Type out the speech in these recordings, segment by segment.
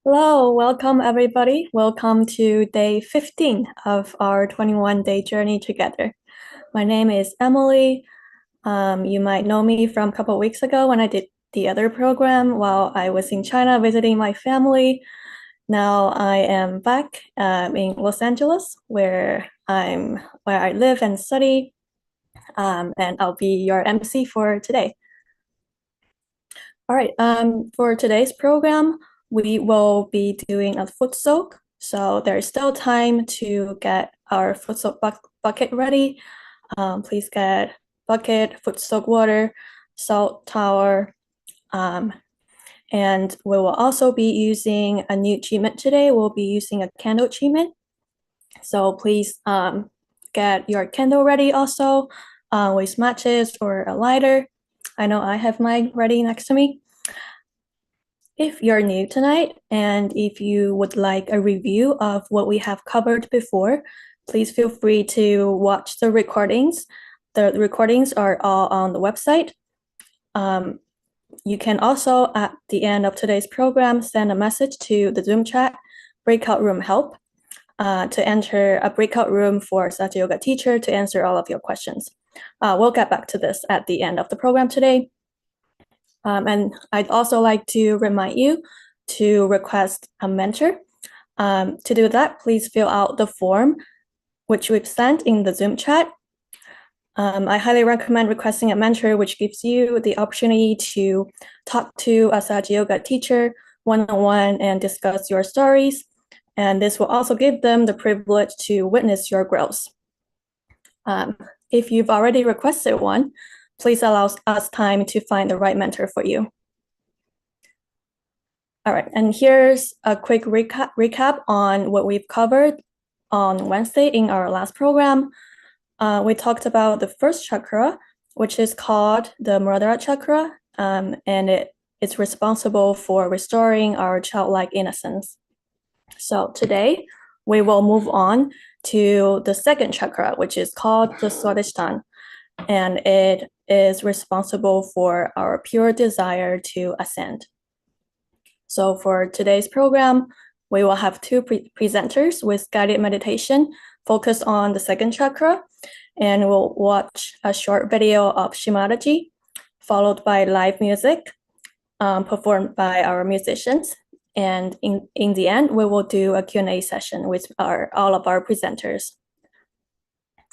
Hello, welcome everybody. Welcome to day 15 of our 21-day journey together. My name is Emily. You might know me from a couple of weeks ago when I did the other program while I was in China visiting my family. Now I am back in Los Angeles, where I live and study, and I'll be your MC for today. All right, for today's program, we will be doing a foot soak. So there's still time to get our foot soak bucket ready. Please get bucket, foot soak water, salt towel, and we will also be using a new treatment today. We'll be using a candle treatment. So please get your candle ready also with matches or a lighter. I know I have mine ready next to me. If you're new tonight and if you would like a review of what we have covered before, please feel free to watch the recordings. The recordings are all on the website. You can also, at the end of today's program, send a message to the Zoom chat, breakout room help, to enter a breakout room for Sahaja Yoga teacher to answer all of your questions. We'll get back to this at the end of the program today. And I'd also like to remind you to request a mentor. To do that, please fill out the form which we've sent in the Zoom chat. I highly recommend requesting a mentor, which gives you the opportunity to talk to a Sahaja Yoga teacher one-on-one and discuss your stories. And this will also give them the privilege to witness your growth. If you've already requested one, please allow us time to find the right mentor for you. All right, and here's a quick recap on what we've covered on Wednesday in our last program. We talked about the first chakra, which is called the Muladhara chakra, and it's responsible for restoring our childlike innocence. So today, we will move on to the second chakra, which is called the Swadhisthana, and it is responsible for our pure desire to ascend. So for today's program, we will have two presenters with guided meditation focused on the second chakra, and we'll watch a short video of Shri Mataji, followed by live music performed by our musicians. And in the end, we will do a Q&A session with all of our presenters.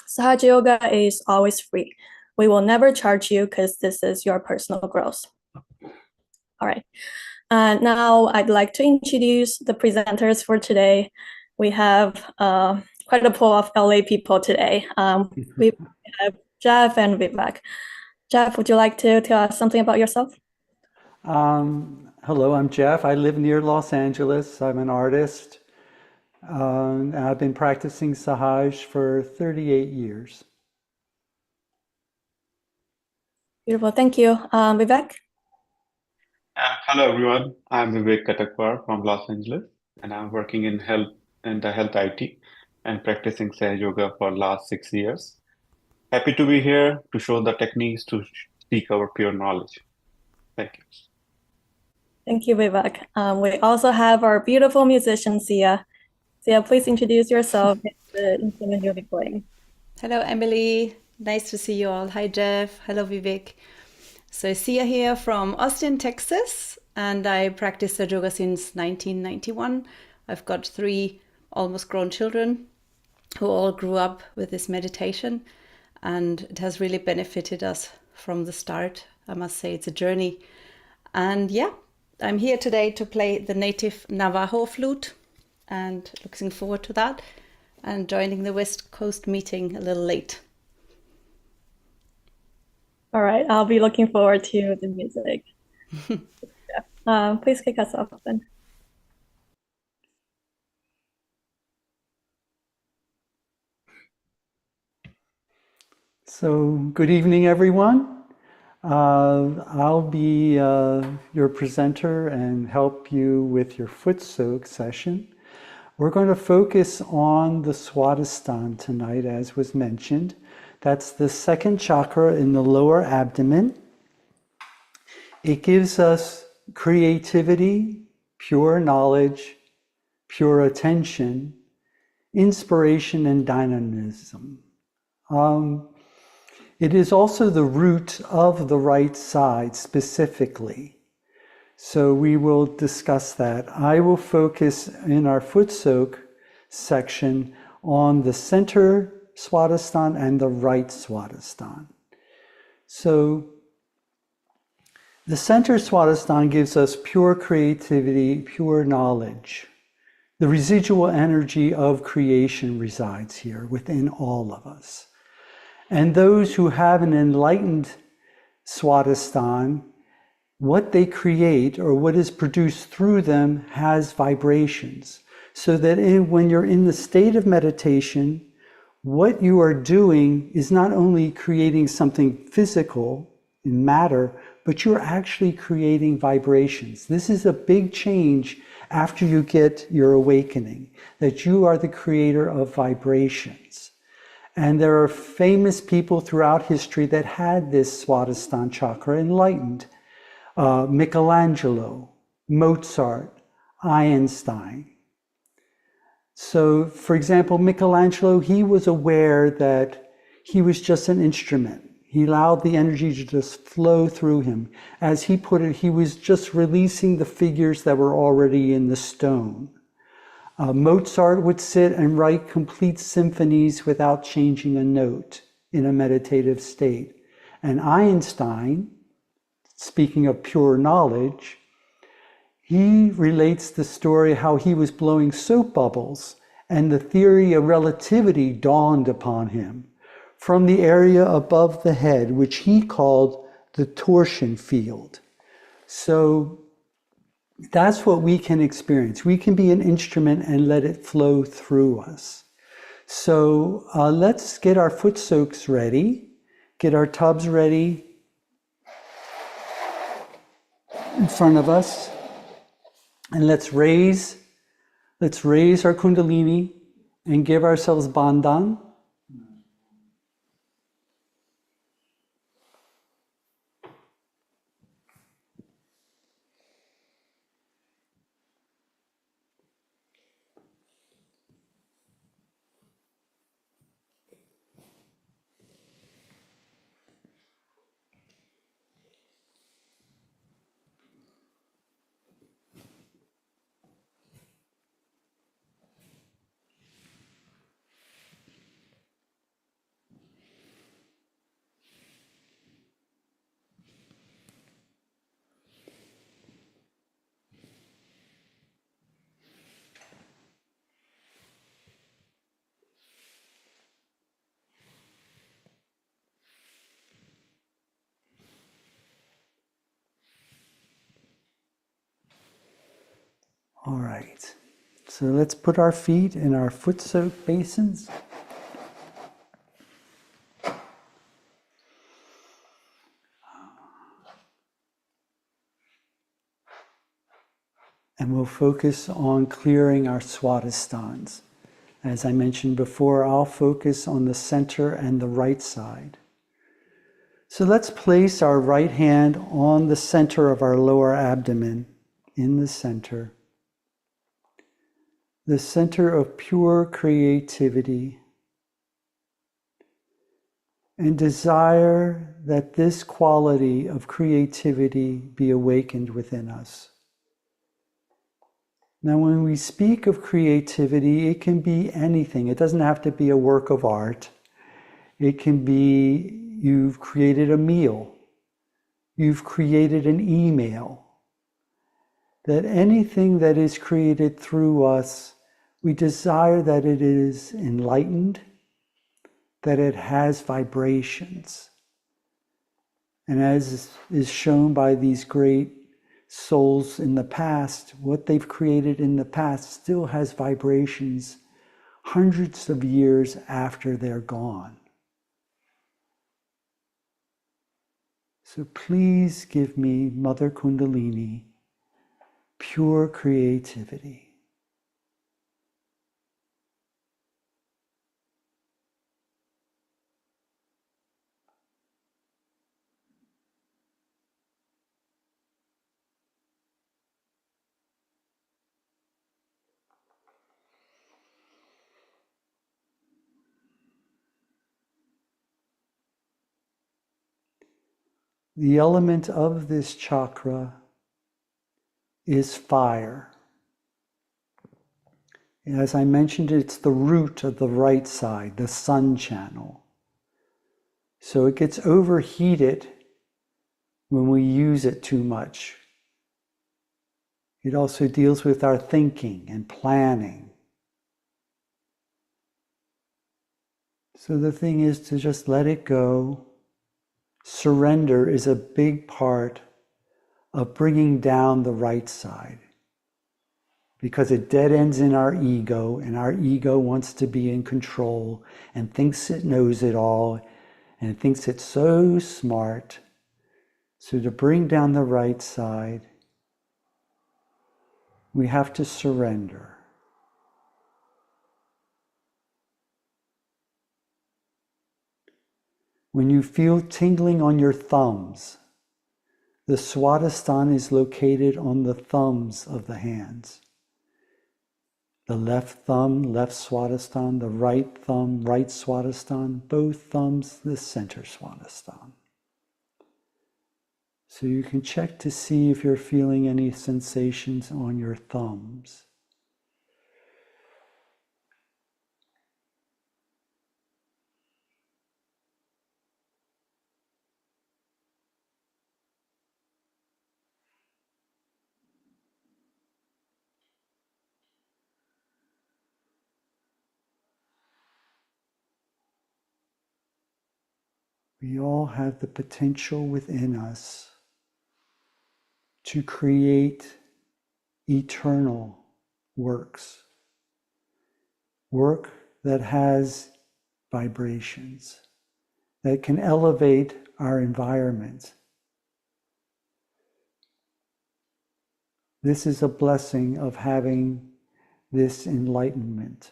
Sahaja Yoga is always free. We will never charge you because this is your personal growth. All right. Now I'd like to introduce the presenters for today. We have quite a pool of LA people today. We have Jeff and Vivek. Jeff, would you like to tell us something about yourself? Hello, I'm Jeff. I live near Los Angeles. I'm an artist. I've been practicing Sahaj for 38 years. Beautiful, thank you. Vivek? Hello everyone, I'm Vivek Katakwar from Los Angeles, and I'm working in the health IT and practicing Sahaja Yoga for last 6 years. Happy to be here to show the techniques to seek our pure knowledge. Thank you. Thank you, Vivek. We also have our beautiful musician, Sia. Sia, please introduce yourself and the instrument you'll be playing. Hello, Emily. Nice to see you all. Hi, Jeff. Hello, Vivek. So Sia here from Austin, Texas, and I practice Sahaja Yoga since 1991. I've got 3 almost grown children who all grew up with this meditation, and it has really benefited us from the start. I must say it's a journey. And yeah, I'm here today to play the native Navajo flute, and looking forward to that, and joining the West Coast meeting a little late. All right, I'll be looking forward to the music. Please kick us off then. So, good evening, everyone. I'll be your presenter and help you with your foot soak session. We're going to focus on the Swadhisthana tonight, as was mentioned. That's the second chakra in the lower abdomen. It gives us creativity, pure knowledge, pure attention, inspiration, and dynamism. It is also the root of the right side specifically. So we will discuss that. I will focus in our foot soak section on the center Swadhisthana and the right Swadhisthana. So the center Swadhisthana gives us pure creativity, pure knowledge. The residual energy of creation resides here within all of us. And those who have an enlightened Swadhisthana, what they create or what is produced through them has vibrations. So that when you're in the state of meditation, what you are doing is not only creating something physical in matter, but you're actually creating vibrations. This is a big change after you get your awakening, that you are the creator of vibrations. And there are famous people throughout history that had this Swadhisthana chakra enlightened. Michelangelo, Mozart, Einstein. So, for example, Michelangelo, he was aware that he was just an instrument. He allowed the energy to just flow through him. As he put it, he was just releasing the figures that were already in the stone. Mozart would sit and write complete symphonies without changing a note in a meditative state. And Einstein, speaking of pure knowledge, he relates the story how he was blowing soap bubbles and the theory of relativity dawned upon him from the area above the head, which he called the torsion field. So that's what we can experience. We can be an instrument and let it flow through us. So let's get our foot soaks ready, get our tubs ready in front of us, and let's raise our Kundalini and give ourselves Bandhan. All right, so let's put our feet in our foot soak basins. And we'll focus on clearing our Swadhisthans. As I mentioned before, I'll focus on the center and the right side. So let's place our right hand on the center of our lower abdomen, in the center of pure creativity, and desire that this quality of creativity be awakened within us. Now, when we speak of creativity, it can be anything. It doesn't have to be a work of art. It can be you've created a meal. You've created an email. That anything that is created through us, we desire that it is enlightened, that it has vibrations. And as is shown by these great souls in the past, what they've created in the past still has vibrations hundreds of years after they're gone. So please give me, Mother Kundalini, pure creativity. The element of this chakra is fire. As I mentioned, it's the root of the right side, the sun channel. So it gets overheated when we use it too much. It also deals with our thinking and planning. So the thing is to just let it go. Surrender is a big part of bringing down the right side, because it dead ends in our ego, and our ego wants to be in control and thinks it knows it all, and it thinks it's so smart. So to bring down the right side, we have to surrender. When you feel tingling on your thumbs, the Swadhisthana is located on the thumbs of the hands. The left thumb, left Swadhisthana, the right thumb, right Swadhisthana, both thumbs, the center Swadhisthana. So you can check to see if you're feeling any sensations on your thumbs. We all have the potential within us to create eternal works, work that has vibrations, that can elevate our environment. This is a blessing of having this enlightenment.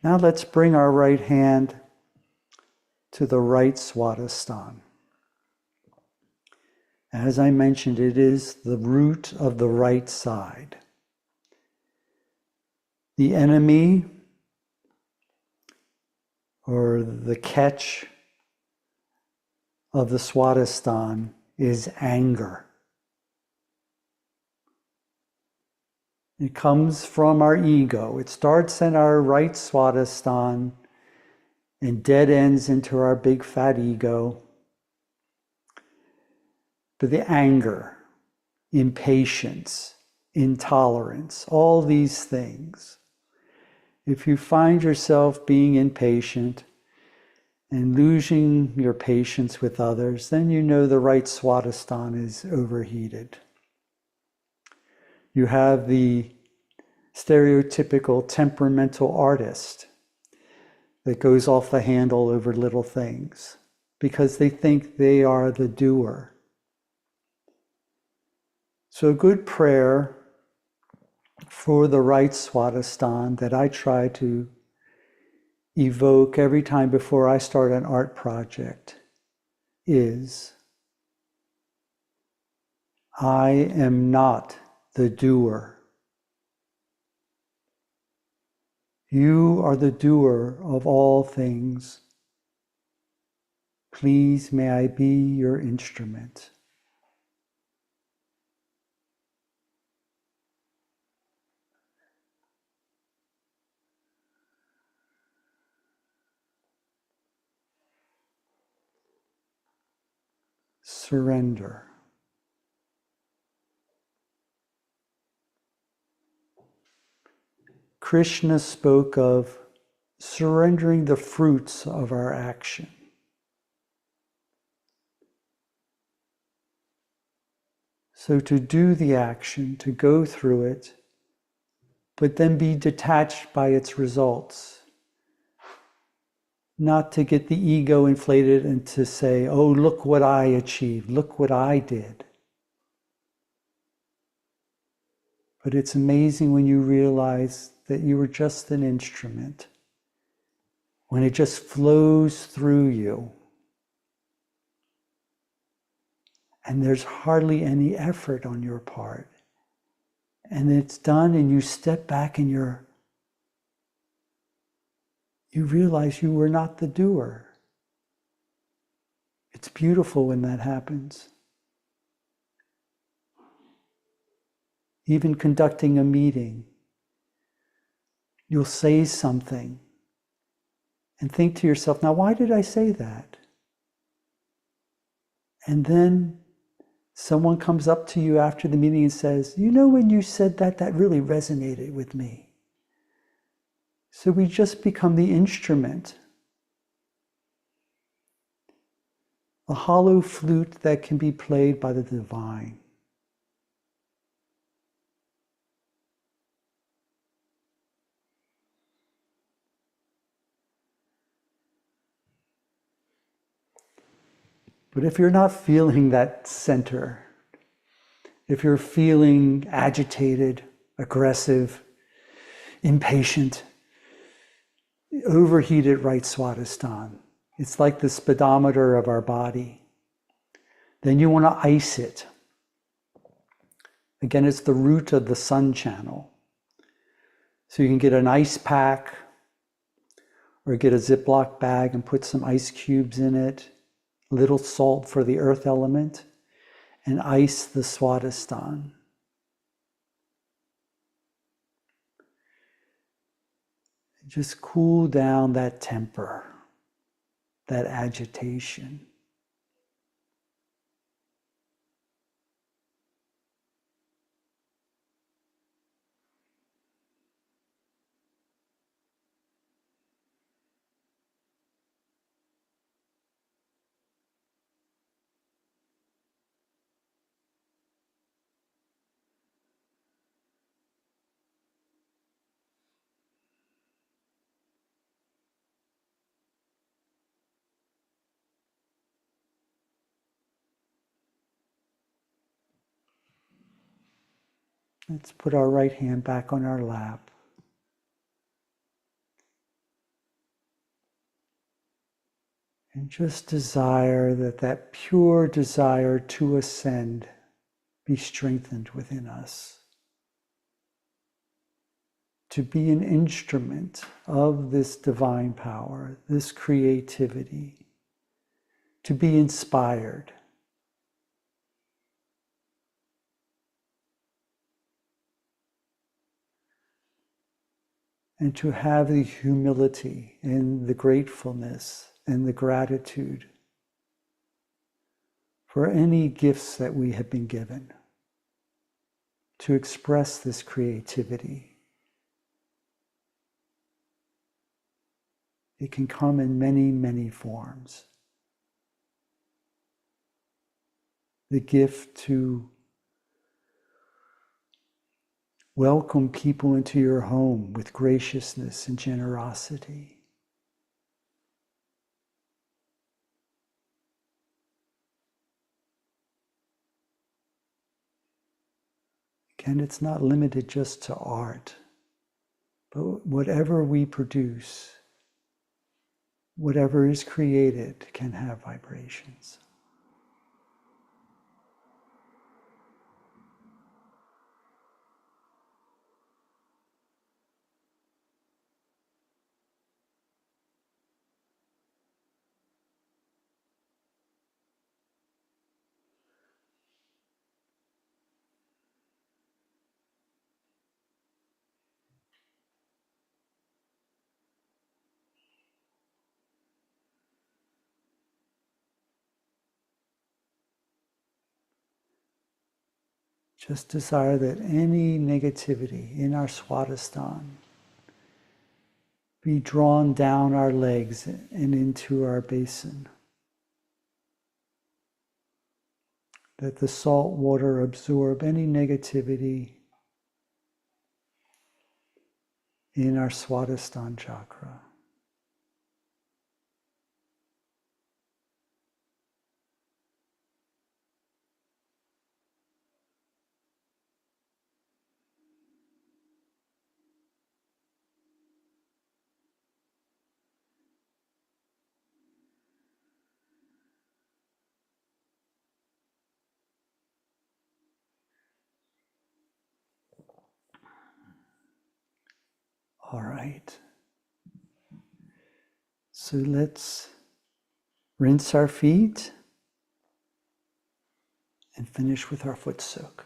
Now let's bring our right hand to the right Swadhisthana. As I mentioned, it is the root of the right side. The enemy, or the catch of the Swadhisthana, is anger. It comes from our ego. It starts in our right Swadhisthana and dead ends into our big fat ego. But the anger, impatience, intolerance, all these things. If you find yourself being impatient and losing your patience with others, then you know the right Swadhisthana is overheated. You have the stereotypical temperamental artist that goes off the handle over little things because they think they are the doer. So a good prayer for the right Swadhisthana that I try to evoke every time before I start an art project is, I am not the doer. You are the doer of all things. Please may I be your instrument. Surrender. Krishna spoke of surrendering the fruits of our action. So to do the action, to go through it, but then be detached by its results. Not to get the ego inflated and to say, oh, look what I achieved, look what I did. But it's amazing when you realize that you were just an instrument, when it just flows through you. and there's hardly any effort on your part. And it's done, and you step back and you realize you were not the doer. It's beautiful when that happens. Even conducting a meeting, you'll say something and think to yourself, now why did I say that? And then someone comes up to you after the meeting and says, you know, when you said that, that really resonated with me. So we just become the instrument, a hollow flute that can be played by the divine. But if you're not feeling that center, if you're feeling agitated, aggressive, impatient, overheated right Swadhisthana, it's like the speedometer of our body, then you want to ice it. Again, it's the root of the sun channel. So you can get an ice pack or get a Ziploc bag and put some ice cubes in it, a little salt for the earth element, and ice the Swadhisthana. Just cool down that temper, that agitation. Let's put our right hand back on our lap. And just desire that pure desire to ascend be strengthened within us. To be an instrument of this divine power, this creativity. To be inspired. And to have the humility and the gratefulness and the gratitude for any gifts that we have been given to express this creativity. It can come in many, many forms. The gift to welcome people into your home with graciousness and generosity. Again, it's not limited just to art, but whatever we produce, whatever is created can have vibrations. Just desire that any negativity in our Swadhisthana be drawn down our legs and into our basin. That the salt water absorb any negativity in our Swadhisthana chakra. All right. So let's rinse our feet and finish with our foot soak.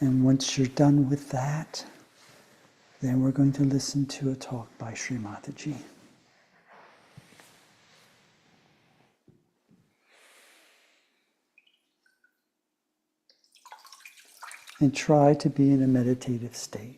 And once you're done with that, then we're going to listen to a talk by Shri Mataji. And try to be in a meditative state.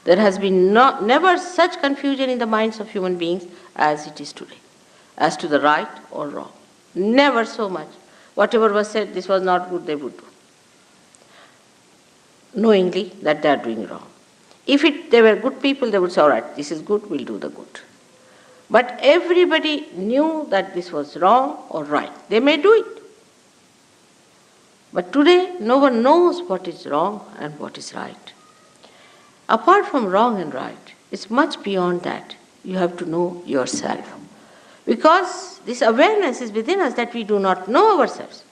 There has been never such confusion in the minds of human beings as it is today, as to the right or wrong. Never so much. Whatever was said, this was not good, they would do, knowingly that they are doing wrong. If they were good people, they would say, all right, this is good, we'll do the good. But everybody knew that this was wrong or right. They may do it. But today, no one knows what is wrong and what is right. Apart from wrong and right, it's much beyond that. You have to know yourself. Because this awareness is within us that we do not know ourselves.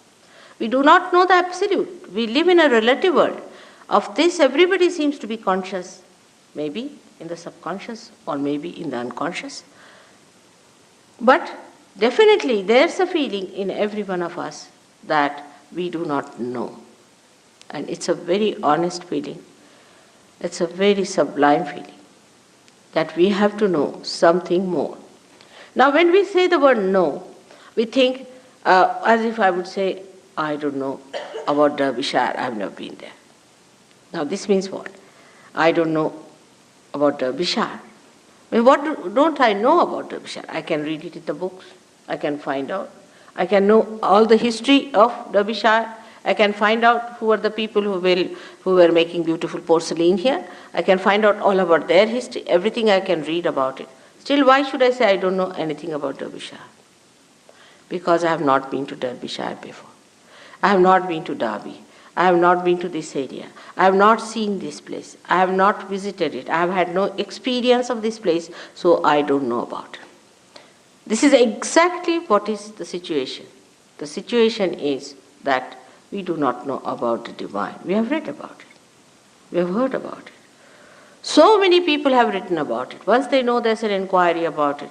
We do not know the absolute. We live in a relative world. Of this, everybody seems to be conscious, maybe in the subconscious or maybe in the unconscious. But definitely there's a feeling in every one of us that we do not know. And it's a very honest feeling. It's a very sublime feeling that we have to know something more. Now, when we say the word know, we think as if I would say, I don't know about Derbyshire, I've never been there. Now, this means what? I don't know about Derbyshire. I mean, what don't I know about Derbyshire? I can read it in the books. I can find out. I can know all the history of Derbyshire. I can find out who are the people who were making beautiful porcelain here. I can find out all about their history, everything I can read about it. Still, why should I say I don't know anything about Derbyshire? Because I have not been to Derbyshire before. I have not been to Derby. I have not been to this area. I have not seen this place. I have not visited it. I have had no experience of this place, so I don't know about it. This is exactly what is the situation. The situation is that we do not know about the divine. We have read about it. We have heard about it. So many people have written about it. Once they know there's an inquiry about it,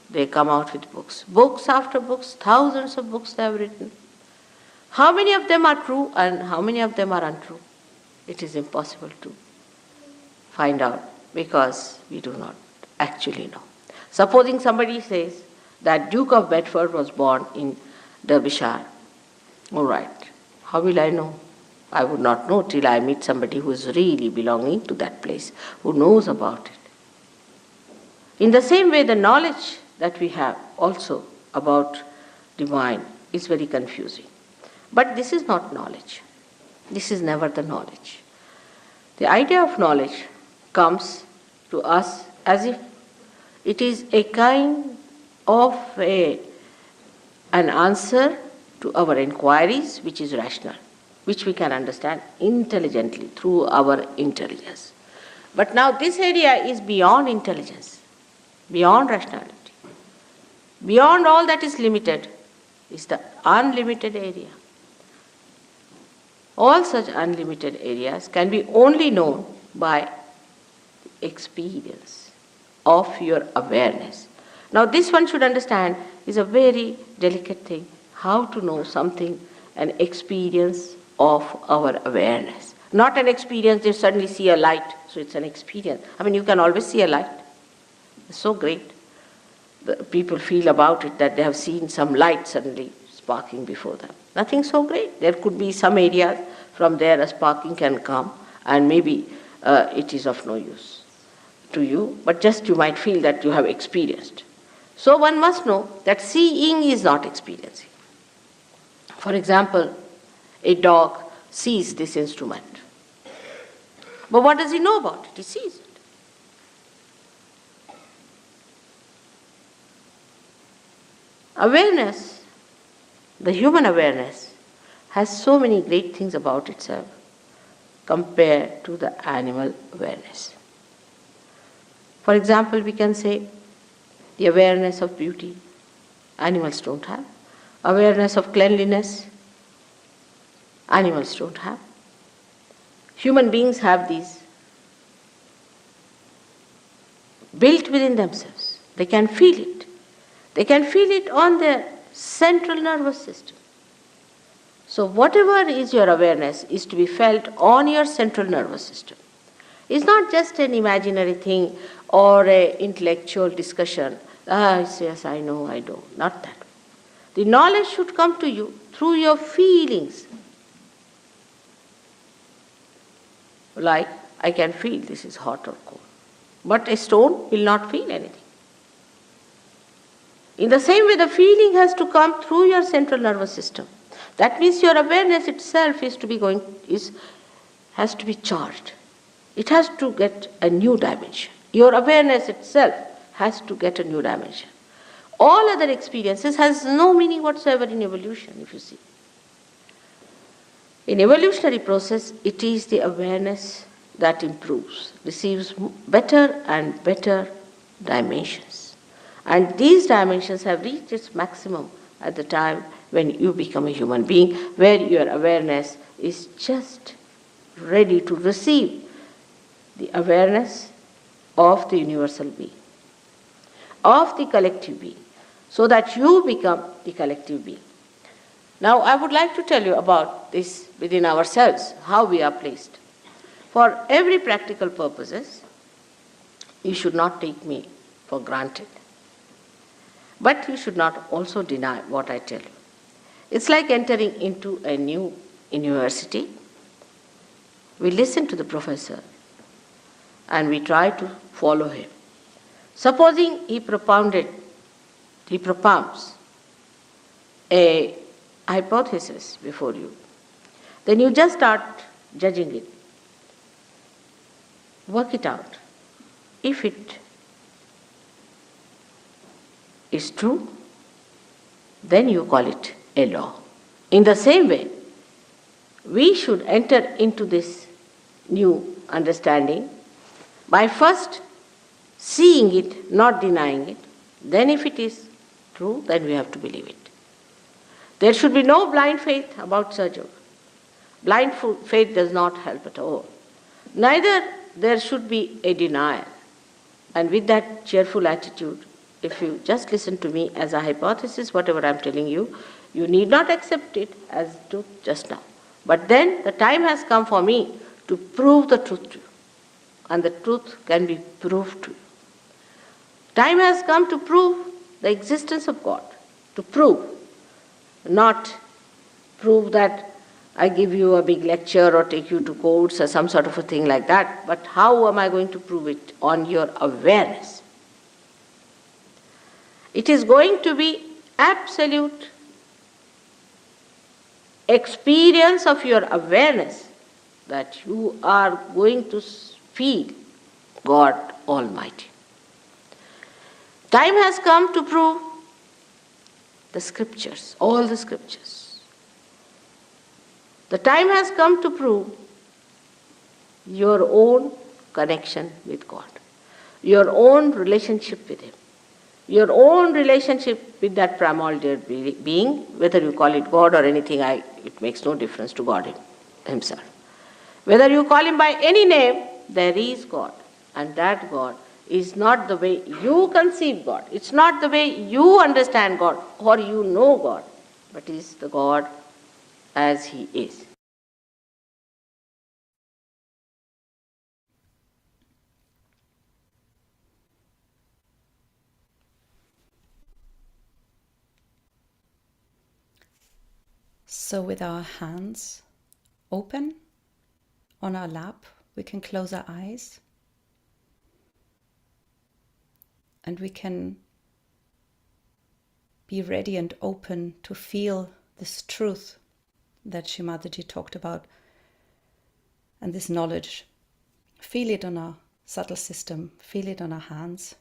they come out with books. Books after books, thousands of books they have written. How many of them are true and how many of them are untrue? It is impossible to find out because we do not actually know. Supposing somebody says that Duke of Bedford was born in Derbyshire. All right. How will I know? I would not know till I meet somebody who is really belonging to that place, who knows about it. In the same way, the knowledge that we have also about divine is very confusing. But this is not knowledge. This is never the knowledge. The idea of knowledge comes to us as if it is a kind of an answer to our inquiries, which is rational, which we can understand intelligently through our intelligence. But now this area is beyond intelligence, beyond rationality. Beyond all that is limited is the unlimited area. All such unlimited areas can be only known by experience of your awareness. Now this one should understand is a very delicate thing. How to know something, an experience of our awareness. Not an experience, you suddenly see a light, so it's an experience. I mean, you can always see a light. It's so great. The people feel about it that they have seen some light suddenly sparking before them. Nothing so great. There could be some areas from there a sparking can come and maybe it is of no use. to you, but just you might feel that you have experienced. So one must know that seeing is not experiencing. For example, a dog sees this instrument. But what does he know about it? He sees it. Awareness, the human awareness, has so many great things about itself compared to the animal awareness. For example, we can say the awareness of beauty, animals don't have. Awareness of cleanliness, animals don't have. Human beings have these built within themselves. They can feel it. They can feel it on their central nervous system. So whatever is your awareness is to be felt on your central nervous system. It's not just an imaginary thing or an intellectual discussion. Yes, I know, I don't. Not that. The knowledge should come to you through your feelings. Like, I can feel this is hot or cold. But a stone will not feel anything. In the same way, the feeling has to come through your central nervous system. That means your awareness itself has to be charged. It has to get a new dimension. Your awareness itself has to get a new dimension. All other experiences has no meaning whatsoever in evolution, if you see. In evolutionary process, it is the awareness that improves, receives better and better dimensions. And these dimensions have reached its maximum at the time when you become a human being, where your awareness is just ready to receive the awareness of the universal being, of the collective being, so that you become the collective being. Now, I would like to tell you about this within ourselves, how we are placed. For every practical purposes, you should not take me for granted. But you should not also deny what I tell you. It's like entering into a new university. We listen to the professor and we try to follow him. Supposing he propounds a hypothesis before you, then you just start judging it. Work it out. If it is true, then you call it a law. In the same way, we should enter into this new understanding by first seeing it, not denying it. Then if it is true, then we have to believe it. There should be no blind faith about Sahaja. Blind faith does not help at all. Neither there should be a denial. And with that cheerful attitude, if you just listen to me as a hypothesis, whatever I'm telling you, you need not accept it as truth just now. But then the time has come for me to prove the truth to you. And the truth can be proved to you. Time has come to prove the existence of God. To prove. Not prove that I give you a big lecture or take you to courts or some sort of a thing like that. But how am I going to prove it? On your awareness. It is going to be absolute experience of your awareness that you are going to feel God Almighty. Time has come to prove the scriptures, all the scriptures. The time has come to prove your own connection with God, your own relationship with Him, your own relationship with that primordial being, whether you call it God or anything, it makes no difference to God Himself. Whether you call Him by any name, there is God. And that God is not the way you conceive God. It's not the way you understand God or you know God, but is the God as He is. So with our hands open on our lap, we can close our eyes. and we can be ready and open to feel this truth that Shri Mataji talked about, and this knowledge. Feel it on our subtle system, feel it on our hands.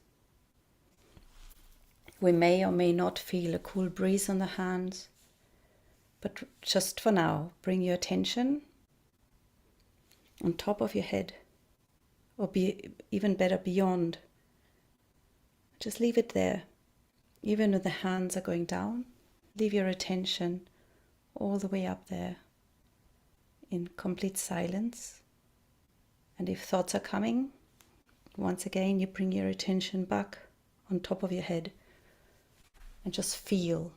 We may or may not feel a cool breeze on the hands, but just for now, bring your attention on top of your head, or be even better beyond. Just leave it there. Even if the hands are going down, leave your attention all the way up there in complete silence. And if thoughts are coming, once again you bring your attention back on top of your head and just feel.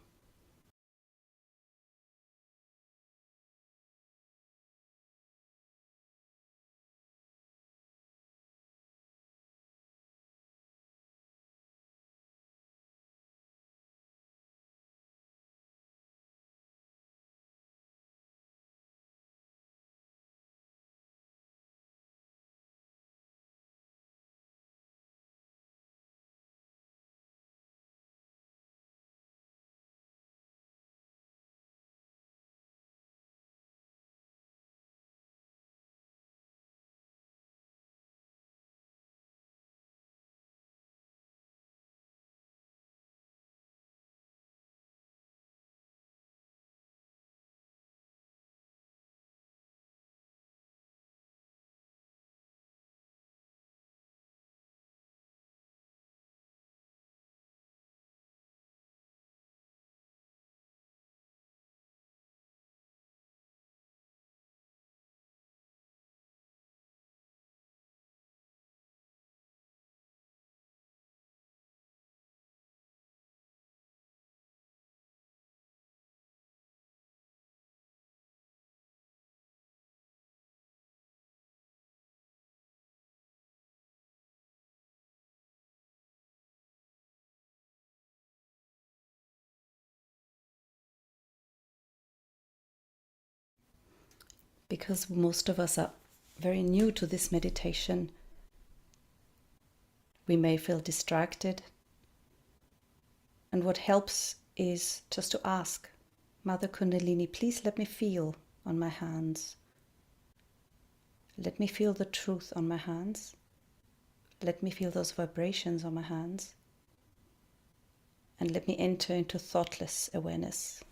Because most of us are very new to this meditation, we may feel distracted. And what helps is just to ask, Mother Kundalini, please let me feel on my hands. Let me feel the truth on my hands. Let me feel those vibrations on my hands. And let me enter into thoughtless awareness.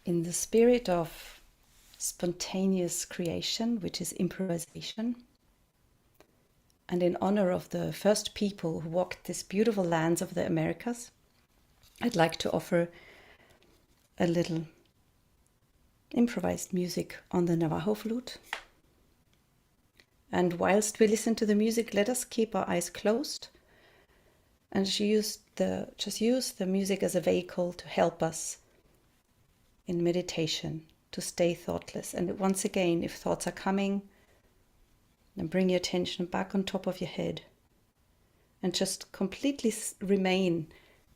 In the spirit of spontaneous creation, which is improvisation, and in honor of the first people who walked these beautiful lands of the Americas, I'd like to offer a little improvised music on the Navajo flute. And whilst we listen to the music, let us keep our eyes closed and just use the music as a vehicle to help us in meditation, to stay thoughtless. And once again, if thoughts are coming, then bring your attention back on top of your head and just completely remain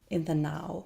in the now.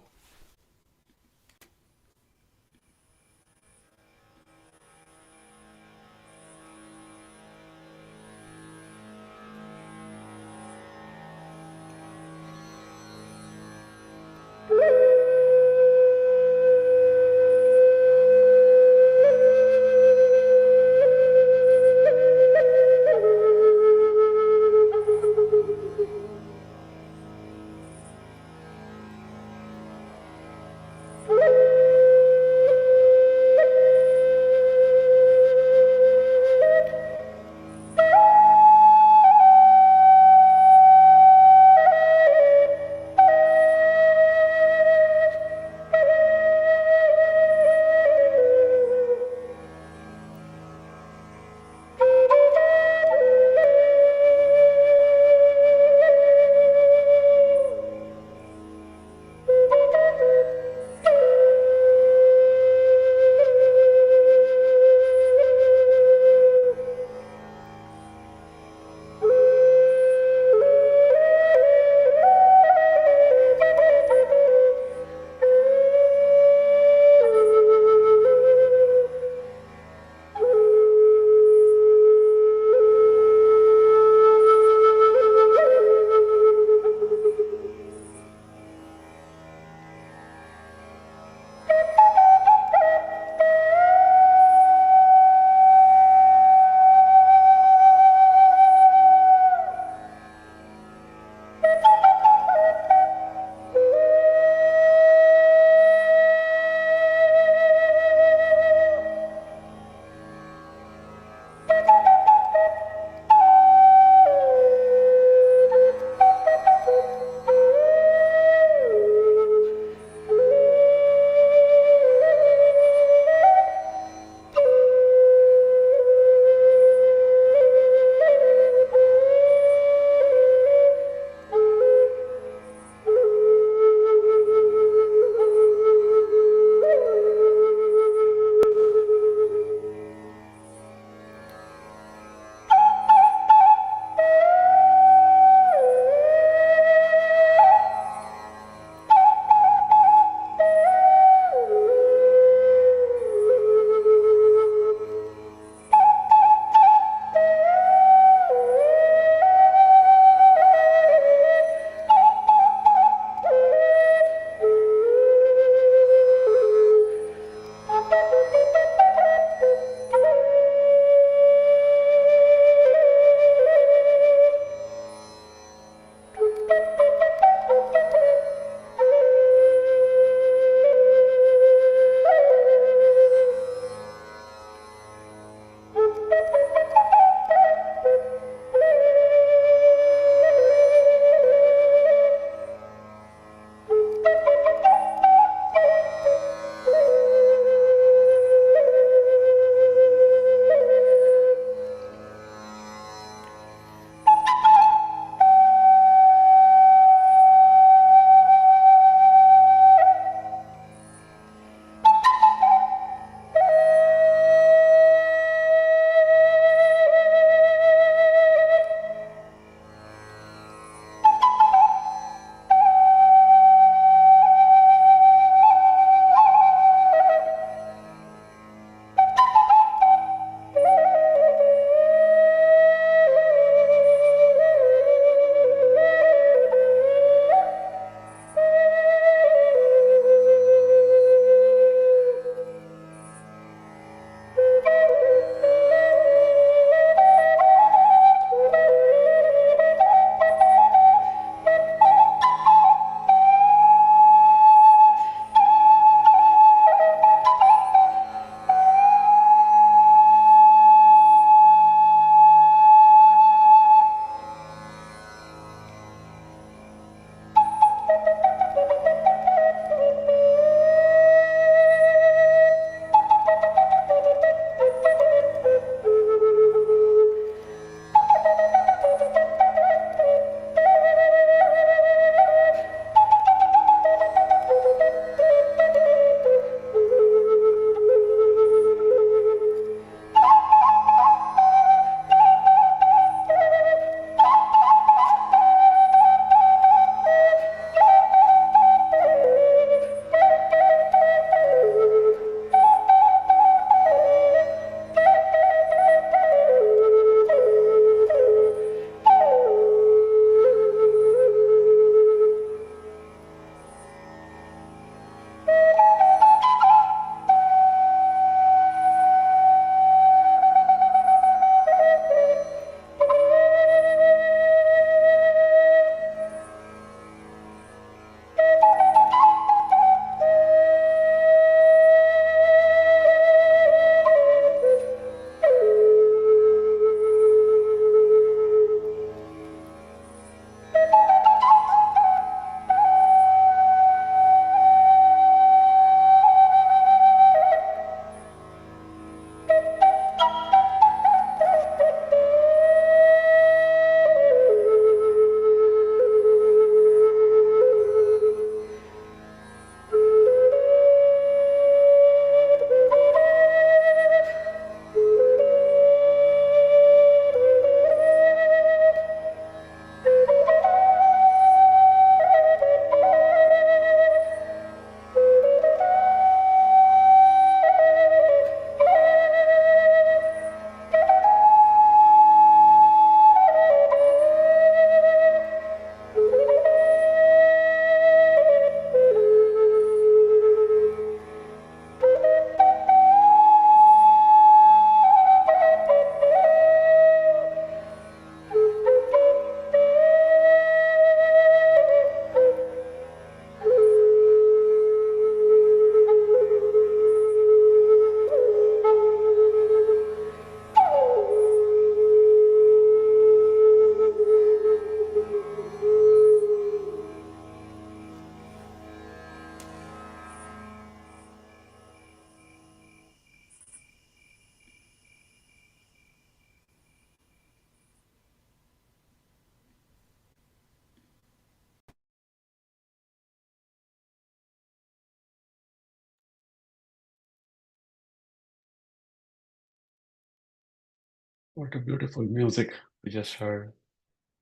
What a beautiful music we just heard.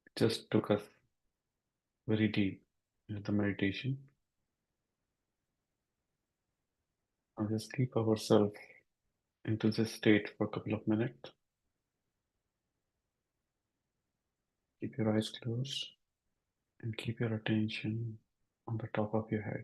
It just took us very deep into the meditation. Now just keep ourselves into this state for a couple of minutes. Keep your eyes closed and keep your attention on the top of your head.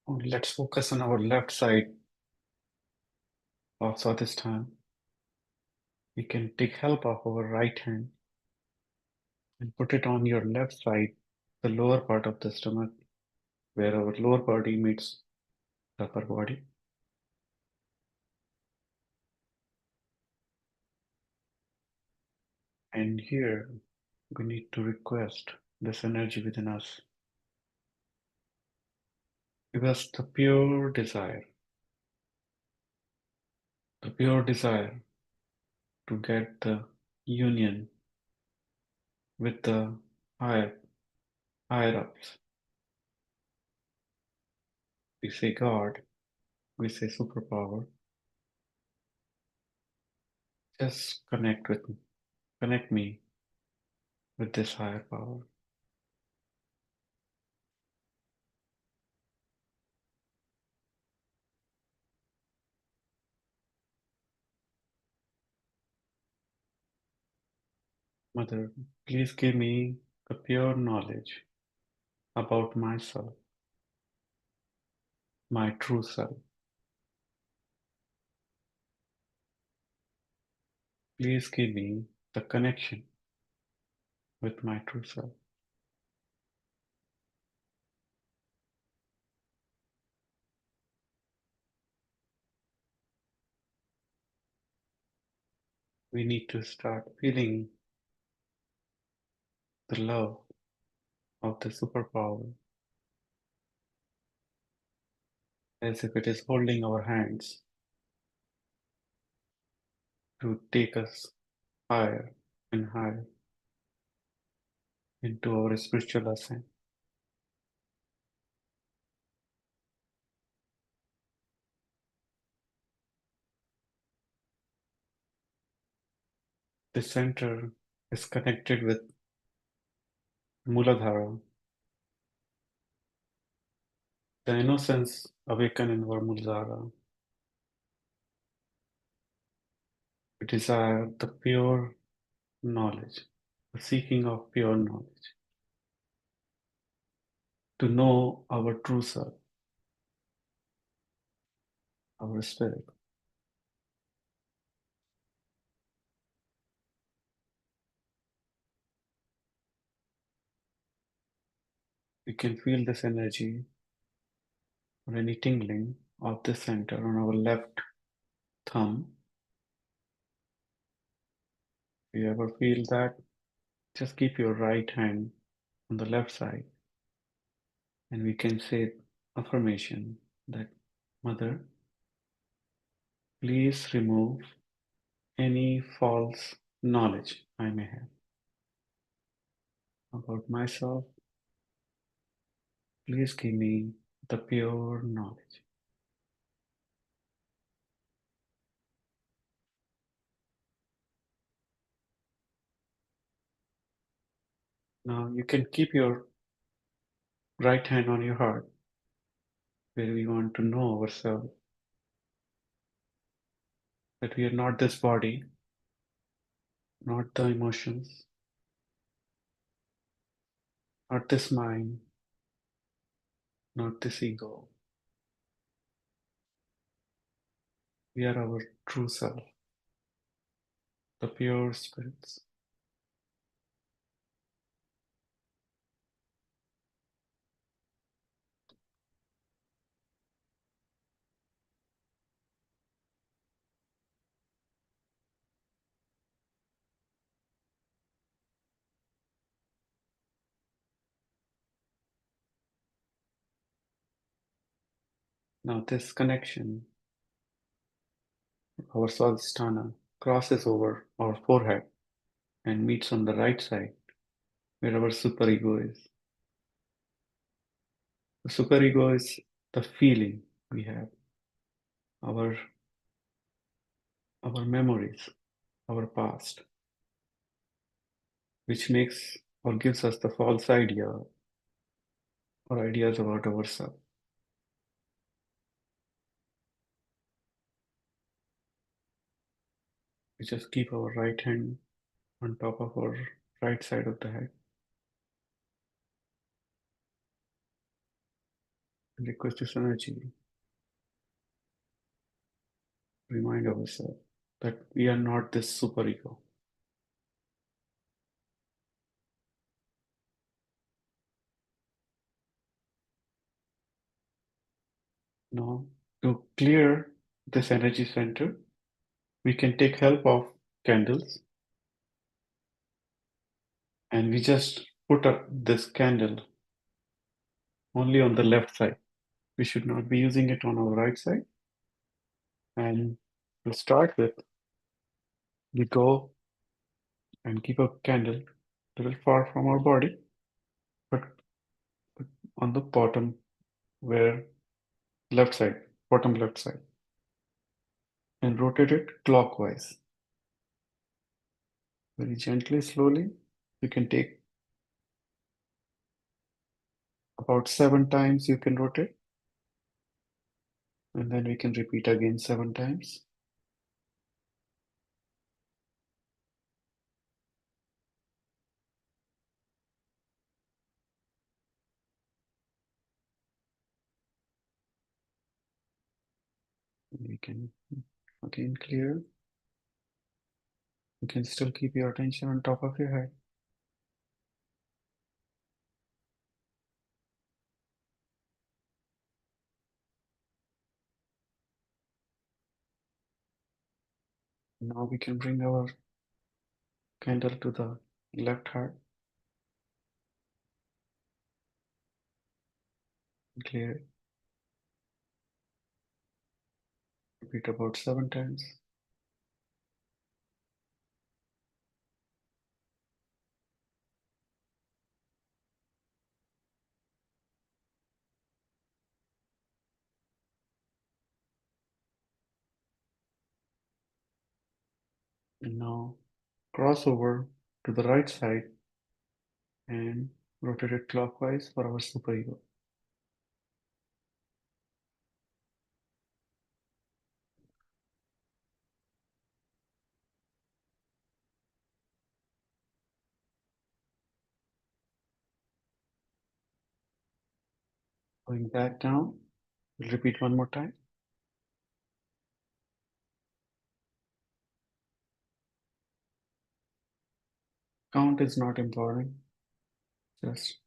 Now let's focus on our left side of Swadhisthana. We can take help of our right hand and put it on your left side, the lower part of the stomach, where our lower body meets the upper body. And here we need to request this energy within us. Give us the pure desire to get the union with the higher ups. We say God, we say superpower. Just connect me with this higher power. Mother, please give me the pure knowledge about myself, my true self. Please give me the connection with my true self. We need to start feeling the love of the superpower as if it is holding our hands to take us higher and higher into our spiritual ascent. The center is connected with Muladhara. The innocence awakened in our Muladhara. We desire the pure knowledge, the seeking of pure knowledge, to know our true self, our spirit. We can feel this energy or any tingling of the center on our left thumb. If you ever feel that, just keep your right hand on the left side and we can say affirmation that, Mother, please remove any false knowledge I may have about myself. Please give me the pure knowledge. Now you can keep your right hand on your heart where we want to know ourselves. that we are not this body, not the emotions, not this mind, not this ego. We are our true self, the pure spirits. Now this connection, our Swadhisthana, crosses over our forehead and meets on the right side where our superego is. The superego is the feeling we have, our memories, our past, which makes or gives us the false idea or ideas about ourselves. We just keep our right hand on top of our right side of the head and request this energy, remind ourselves that we are not this superego. Now, to clear this energy center, we can take help of candles, and we just put up this candle only on the left side. We should not be using it on our right side. And to start with, we go and keep a candle a little far from our body, but on the bottom where left side, bottom left side, and rotate it clockwise. Very gently, slowly. You can take about 7 times you can rotate, and then we can repeat again 7 times. And we can again clear. You can still keep your attention on top of your head. Now we can bring our candle to the left heart. Clear it. Repeat about 7 times. And now cross over to the right side and rotate it clockwise for our superego. Going back down, we'll repeat one more time. Count is not important, just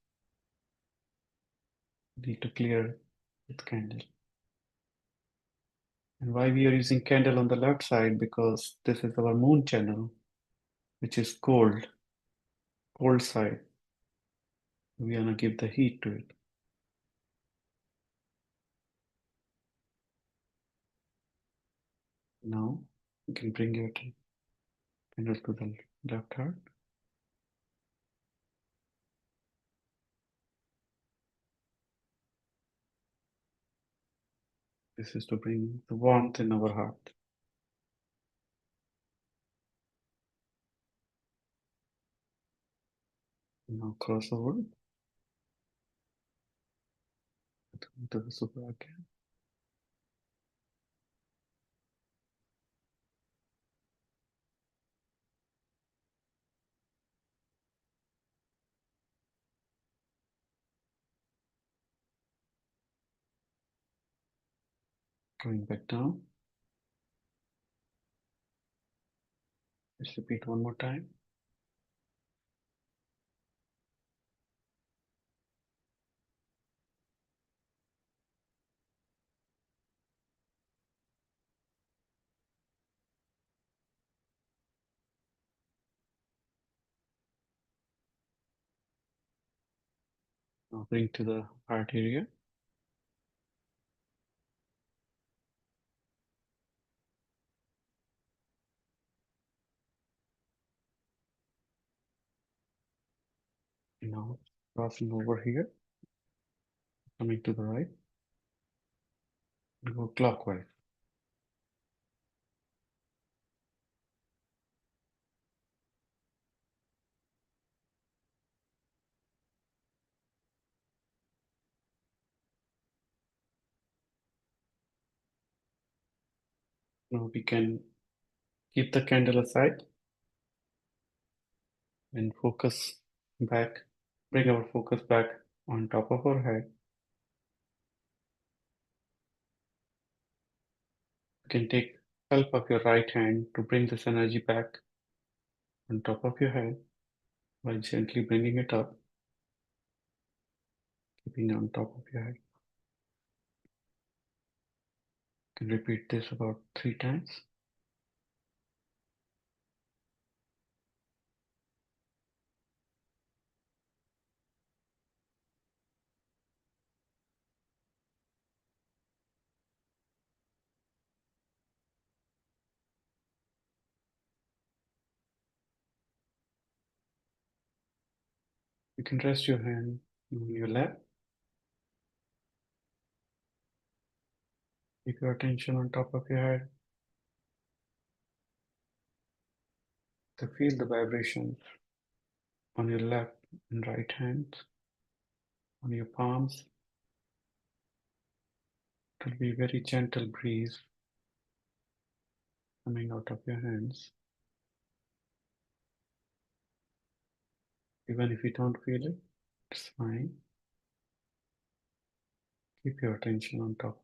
need to clear with candle. And why we are using candle on the left side? Because this is our moon channel, which is cold side. We wanna give the heat to it. Now you can bring your candle to the left heart. This is to bring the warmth in our heart. Now cross over to the super again. Going back down. Let's repeat one more time. Now bring to the heart area. Now crossing over here, coming to the right, and go clockwise. Now we can keep the candle aside and focus back, bring our focus back on top of our head. You can take help of your right hand to bring this energy back on top of your head by gently bringing it up, keeping it on top of your head. You can repeat this about 3 times. You can rest your hand on your lap. Keep your attention on top of your head. So feel the vibration on your left and right hands, on your palms. It will be a very gentle breeze coming out of your hands. Even if you don't feel it, it's fine. Keep your attention on top.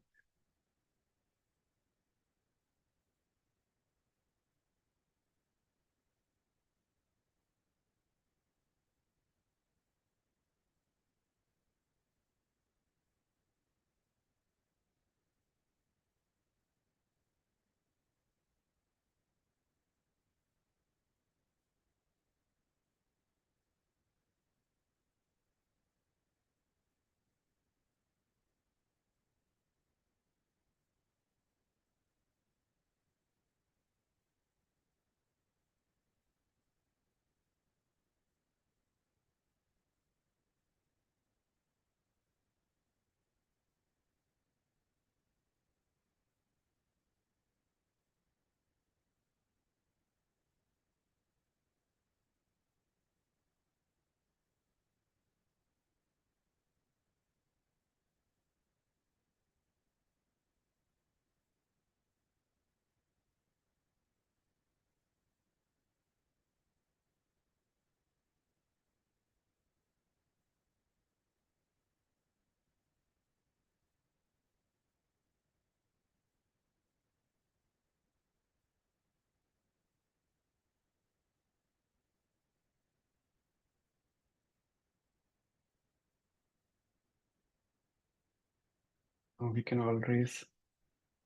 Now we can all raise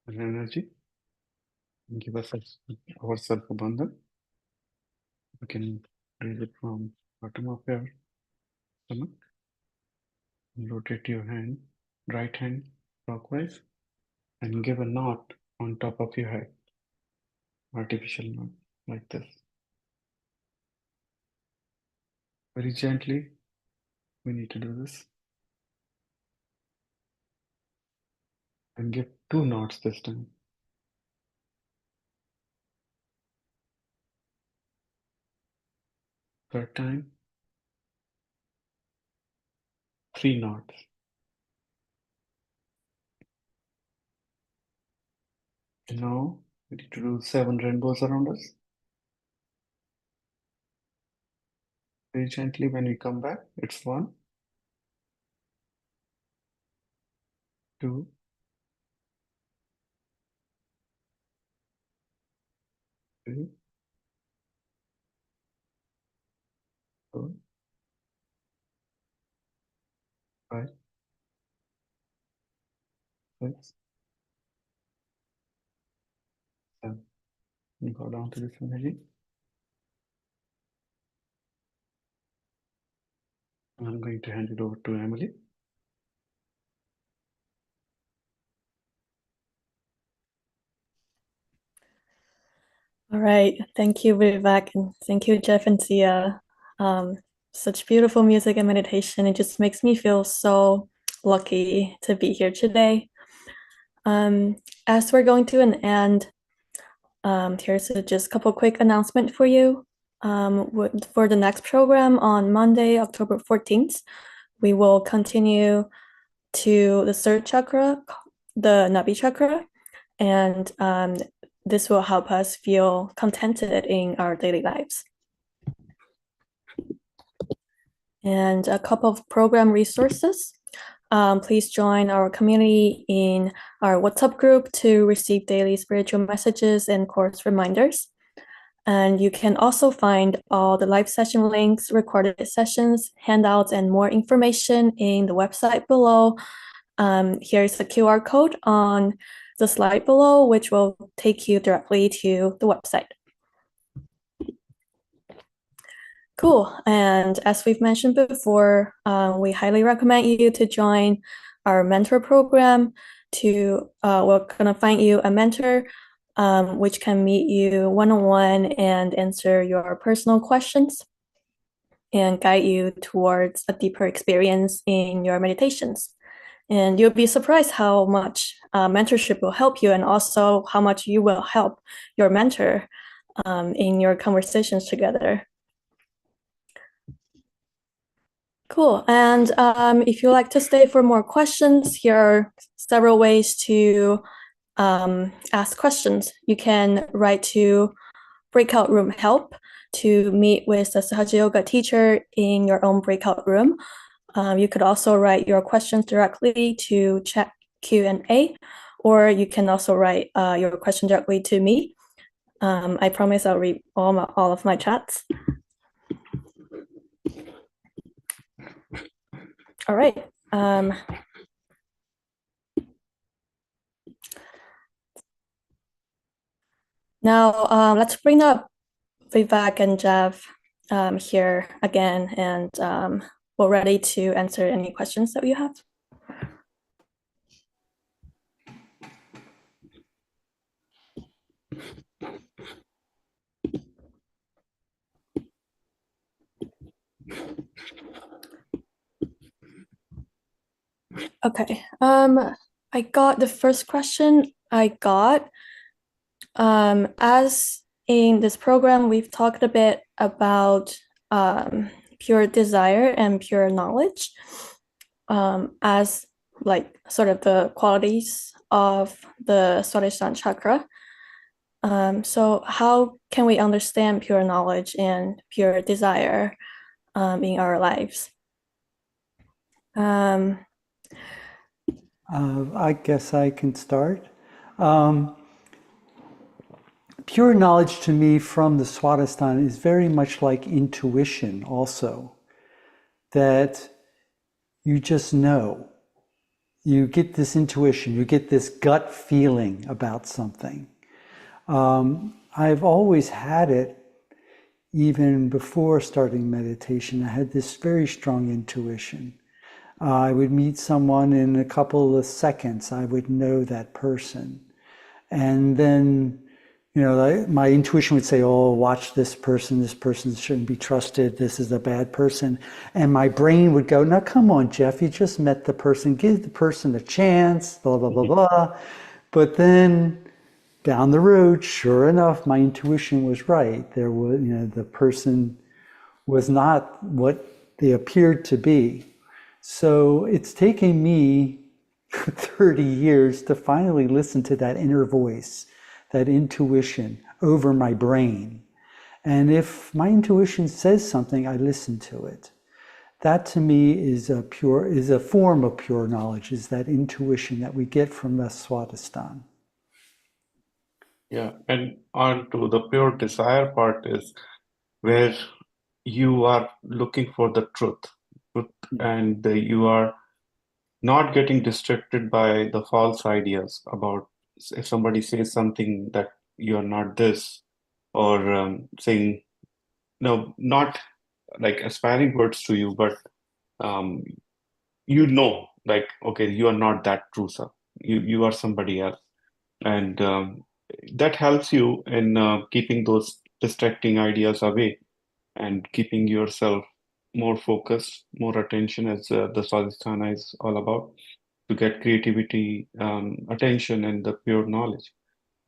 an energy and give ourselves abundance. We can raise it from bottom of your stomach. And rotate your hand, right hand clockwise, and give a knot on top of your head. Artificial knot like this. Very gently, we need to do this. And give 2 knots this time. Third time, 3 knots. And now we need to do 7 rainbows around us. Very gently when we come back, it's 1, 2, 3, 4, 5, 6, 7. You go down to this energy. I'm going to hand it over to Emily. All right. Thank you, Vivek, and thank you, Jeff and Sia. Such beautiful music and meditation. It just makes me feel so lucky to be here today. As we're going to an end, here's just a couple quick announcements for you. For the next program on Monday, October 14th, we will continue to the third chakra, the Nabi chakra, and this will help us feel contented in our daily lives. And a couple of program resources. Please join our community in our WhatsApp group to receive daily spiritual messages and course reminders. And you can also find all the live session links, recorded sessions, handouts, and more information in the website below. Here's the QR code on the slide below, which will take you directly to the website. Cool. And as we've mentioned before, we highly recommend you to join our mentor program. We're going to find you a mentor which can meet you one-on-one and answer your personal questions and guide you towards a deeper experience in your meditations. And you'll be surprised how much mentorship will help you, and also how much you will help your mentor in your conversations together. Cool. And if you like to stay for more questions, here are several ways to ask questions. You can write to breakout room help to meet with a Sahaja Yoga teacher in your own breakout room. You could also write your questions directly to chat Q&A, or you can also write your question directly to me. I promise I'll read all of my chats. All right. Now let's bring up Vivek and Jeff here again, and we're ready to answer any questions that you have. Okay. I got the first question I got. As in this program, we've talked a bit about pure desire and pure knowledge as like sort of the qualities of the Swadhisthana chakra. So how can we understand pure knowledge and pure desire in our lives? I guess I can start. Pure knowledge to me from the Swadhisthana is very much like intuition also, that you just know. You get this intuition, you get this gut feeling about something. I've always had it even before starting meditation. I had this very strong intuition. I would meet someone in a couple of seconds, I would know that person. And then, you know, my intuition would say, oh, watch this person shouldn't be trusted, this is a bad person. And my brain would go, now come on, Jeff, you just met the person, give the person a chance, blah, blah, blah, blah. But then down the road, sure enough, my intuition was right. There was, you know, the person was not what they appeared to be. So it's taken me 30 years to finally listen to that inner voice, that intuition over my brain. And if my intuition says something, I listen to it. That to me is a form of pure knowledge, is that intuition that we get from the Swadhisthana. Yeah. And on to the pure desire part is where you are looking for the truth, and you are not getting distracted by the false ideas about if somebody says something that you're not this, or saying, no, not like aspiring words to you, but um, like, okay, you are not that true self. You are somebody else, and that helps you in keeping those distracting ideas away and keeping yourself more focused, more attention, as the Swadhisthana is all about, to get creativity, attention, and the pure knowledge.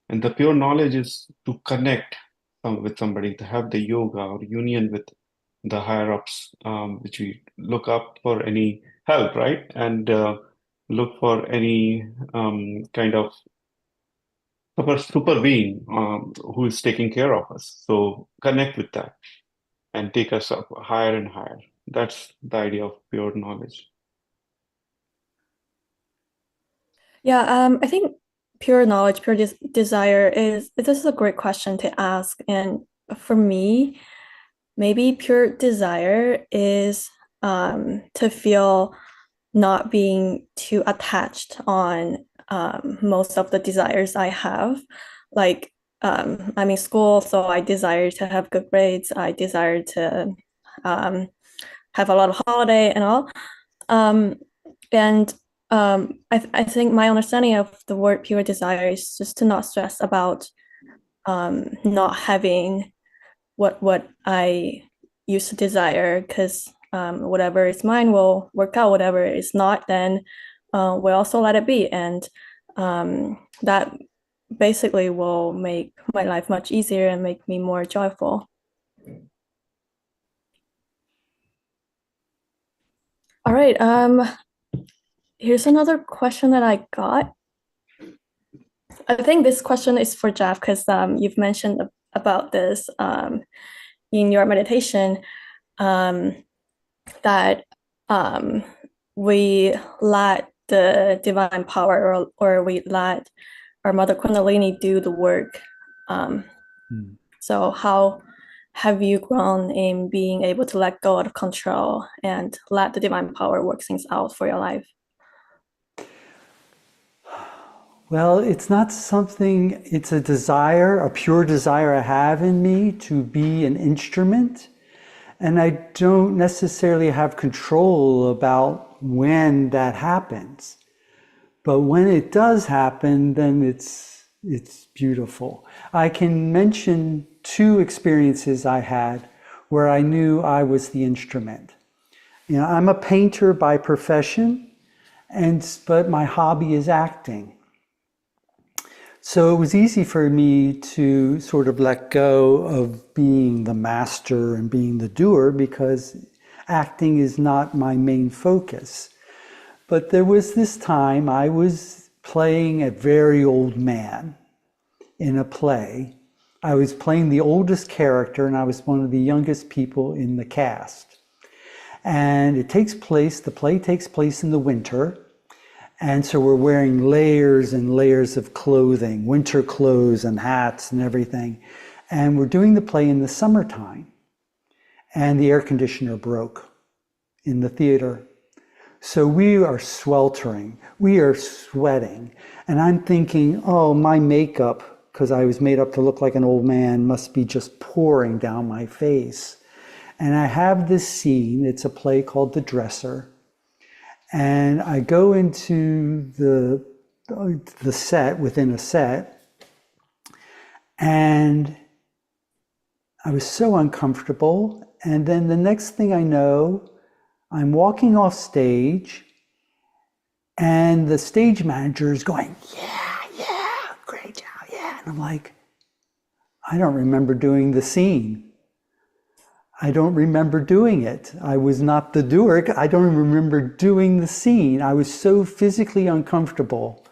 And the pure knowledge is to connect with somebody, to have the yoga or union with the higher ups, which we look up for any help, right? And look for any kind of super being who is taking care of us. So connect with that and take us up higher and higher. That's the idea of pure knowledge. Yeah, I think pure knowledge, pure desire is this is a great question to ask. And for me, maybe pure desire is to feel not being too attached on most of the desires I have. Like I'm in school, so I desire to have good grades. I desire to have a lot of holiday and all. And I think my understanding of the word pure desire is just to not stress about not having what I used to desire, because whatever is mine will work out. Whatever is not, then we'll also let it be. And that basically will make my life much easier and make me more joyful. All right. Here's another question that I got. I think this question is for Jeff, because you've mentioned about this in your meditation, that we let the divine power, or we let our Mother Kundalini do the work. So how have you grown in being able to let go of control and let the divine power work things out for your life? Well, it's not something, it's a desire, a pure desire I have in me to be an instrument. And I don't necessarily have control about when that happens. But when it does happen, then it's beautiful. I can mention 2 experiences I had where I knew I was the instrument. You know, I'm a painter by profession, but my hobby is acting. So it was easy for me to sort of let go of being the master and being the doer, because acting is not my main focus. But there was this time I was playing a very old man in a play. I was playing the oldest character, and I was one of the youngest people in the cast. And the play takes place in the winter. And so we're wearing layers and layers of clothing, winter clothes and hats and everything. And we're doing the play in the summertime. And the air conditioner broke in the theater. So we are sweltering, we are sweating. And I'm thinking, oh, my makeup, because I was made up to look like an old man, must be just pouring down my face. And I have this scene, it's a play called The Dresser. And I go into the set, within a set, and I was so uncomfortable. And then the next thing I know, I'm walking off stage, and the stage manager is going, yeah, great job, yeah. And I'm like, I don't remember doing the scene. I don't remember doing it. I was not the doer. I don't remember doing the scene. I was so physically uncomfortable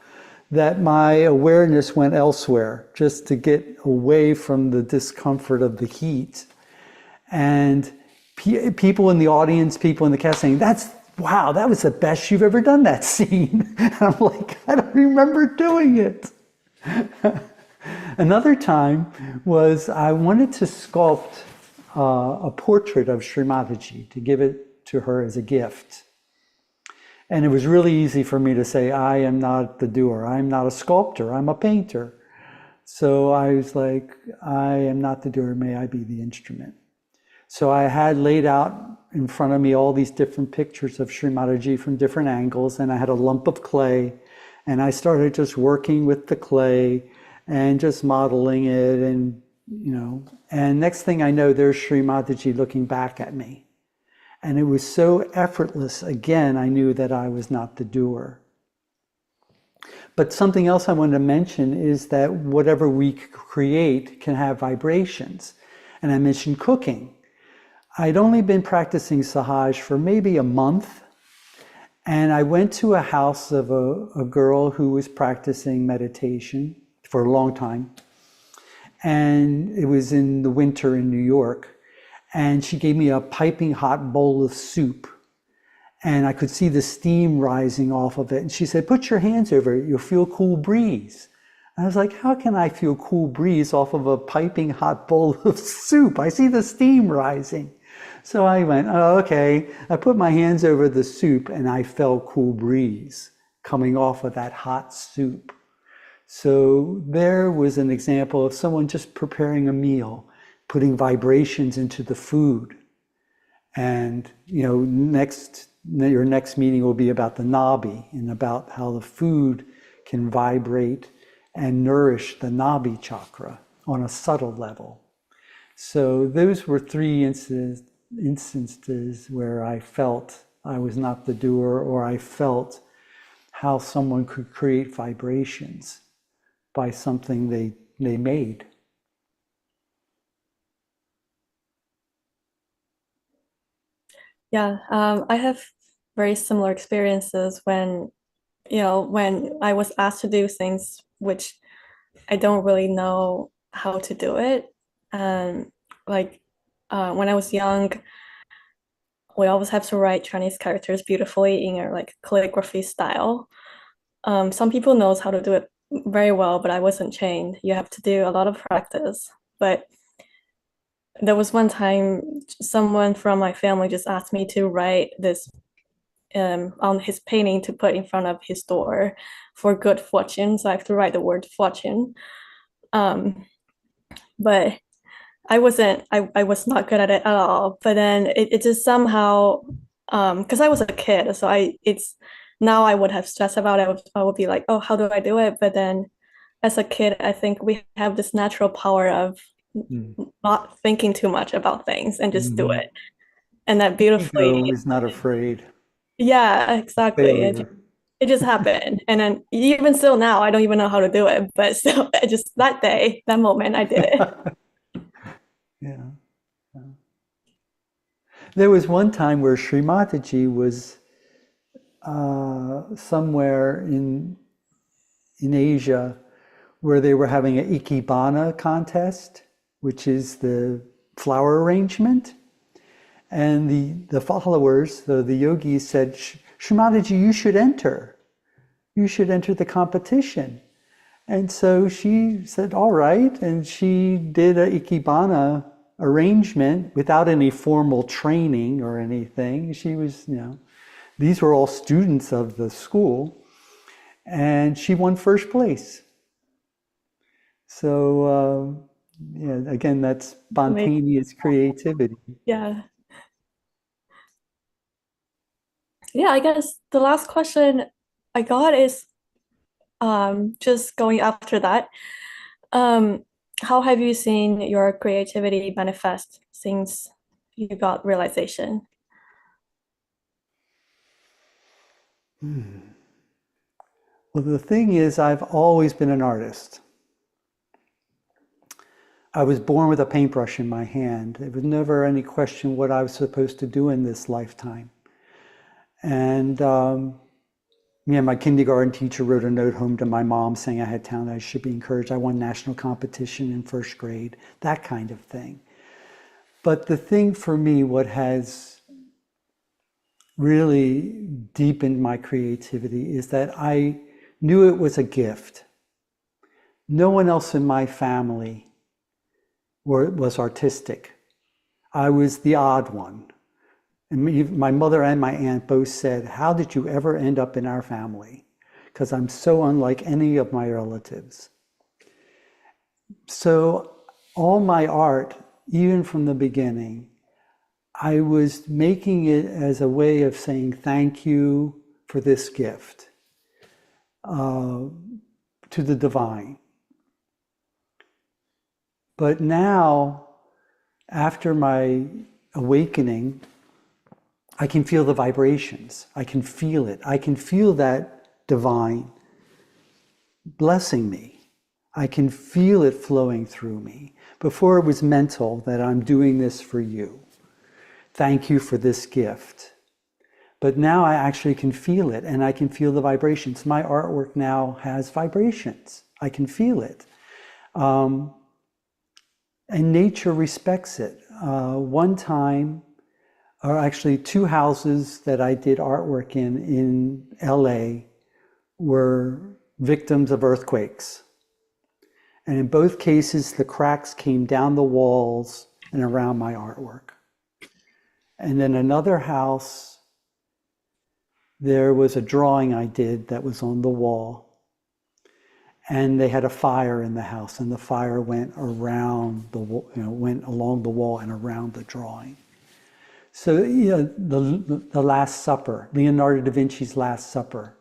that my awareness went elsewhere, just to get away from the discomfort of the heat. And people in the audience, people in the cast saying, wow, that was the best you've ever done that scene. And I'm like, I don't remember doing it. Another time was I wanted to sculpt a portrait of Shri Mataji to give it to her as a gift. And it was really easy for me to say, I am not the doer. I'm not a sculptor. I'm a painter. So I was like, I am not the doer. May I be the instrument. So I had laid out in front of me all these different pictures of Shri Mataji from different angles. And I had a lump of clay. And I started just working with the clay and just modeling it. And, and next thing I know, there's Shri Mataji looking back at me. And it was so effortless. Again, I knew that I was not the doer. But something else I wanted to mention is that whatever we create can have vibrations. And I mentioned cooking. I'd only been practicing Sahaja for maybe a month. And I went to a house of a girl who was practicing meditation for a long time. And it was in the winter in New York. And she gave me a piping hot bowl of soup. And I could see the steam rising off of it. And she said, put your hands over it, you'll feel cool breeze. And I was like, how can I feel cool breeze off of a piping hot bowl of soup? I see the steam rising. So I went, oh, okay. I put my hands over the soup and I felt cool breeze coming off of that hot soup. So there was an example of someone just preparing a meal, putting vibrations into the food. And, your next meeting will be about the Nabi and about how the food can vibrate and nourish the Nabi chakra on a subtle level. So those were three instances where I felt I was not the doer, or I felt how someone could create vibrations by something they made. Yeah, I have very similar experiences when I was asked to do things which I don't really know how to do it. And when I was young, we always have to write Chinese characters beautifully in a calligraphy style. Some people knows how to do it very well, but I wasn't trained. You have to do a lot of practice. But there was one time someone from my family just asked me to write this on his painting to put in front of his door for good fortune. So I have to write the word fortune. But I was not good at it at all. But then it just somehow, because I was a kid, so now I would have stressed about it. I would be like, oh, how do I do it? But then as a kid, I think we have this natural power of not thinking too much about things and just do it. And that beautifully. Ego is not afraid. Yeah, exactly. It just happened. And then even still now, I don't even know how to do it. But still, just that day, that moment, I did it. Yeah. There was one time where Shri Mataji was somewhere in Asia where they were having an ikebana contest, which is the flower arrangement. And the followers, the yogis said, Shri Mataji, you should enter. You should enter the competition. And so she said, all right. And she did a ikebana arrangement without any formal training or anything. She was, these were all students of the school. And she won first place. So, again, that's spontaneous creativity. Yeah. Yeah, I guess the last question I got is just going after that. How have you seen your creativity manifest since you got realization? Well, the thing is, I've always been an artist. I was born with a paintbrush in my hand. There was never any question what I was supposed to do in this lifetime. And my kindergarten teacher wrote a note home to my mom saying I had talent, I should be encouraged. I won national competition in first grade, that kind of thing. But the thing for me, what has really deepened my creativity is that I knew it was a gift. No one else in my family was artistic. I was the odd one. And my mother and my aunt both said, "How did you ever end up in our family?" Because I'm so unlike any of my relatives. So all my art, even from the beginning, I was making it as a way of saying thank you for this gift to the divine. But now, after my awakening, I can feel the vibrations. I can feel it. I can feel that divine blessing me. I can feel it flowing through me. Before it was mental, that I'm doing this for you. Thank you for this gift. But now I actually can feel it, and I can feel the vibrations. My artwork now has vibrations. I can feel it. And nature respects it. One time, or actually 2 houses that I did artwork in LA were victims of earthquakes. And in both cases, the cracks came down the walls and around my artwork. And then another house, there was a drawing I did that was on the wall. And they had a fire in the house, and the fire went around the wall, went along the wall and around the drawing. So, the Last Supper, Leonardo da Vinci's Last Supper,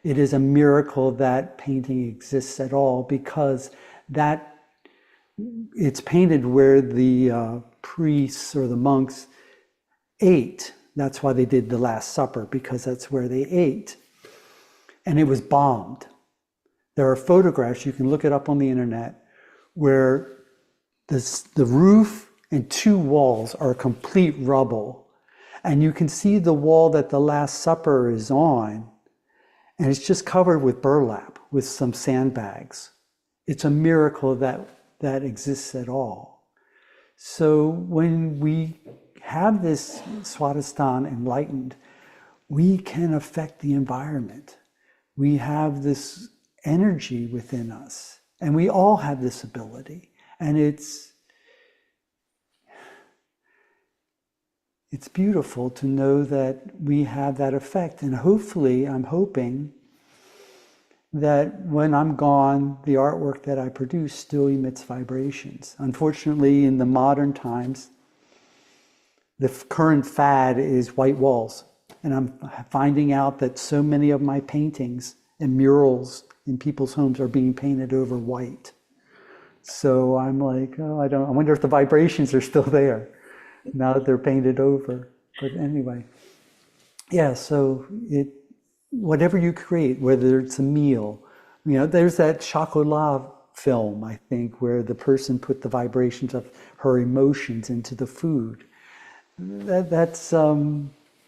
it is a miracle that painting exists at all, because it's painted where the priests or the monks ate. That's why they did the Last Supper, because that's where they ate. And it was bombed. There are photographs, you can look it up on the internet, where the roof and 2 walls are complete rubble. And you can see the wall that the Last Supper is on, and it's just covered with burlap, with some sandbags. It's a miracle that exists at all. So when we have this Swadhisthana enlightened, we can affect the environment. We have this energy within us, and we all have this ability. And it's beautiful to know that we have that effect. And hopefully, I'm hoping that when I'm gone, the artwork that I produce still emits vibrations. Unfortunately, in the modern times, the current fad is white walls. And I'm finding out that so many of my paintings and murals in people's homes are being painted over white. So I'm like, I wonder if the vibrations are still there now that they're painted over. But anyway, yeah, so whatever you create, whether it's a meal, there's that chocolat film, I think, where the person put the vibrations of her emotions into the food. That's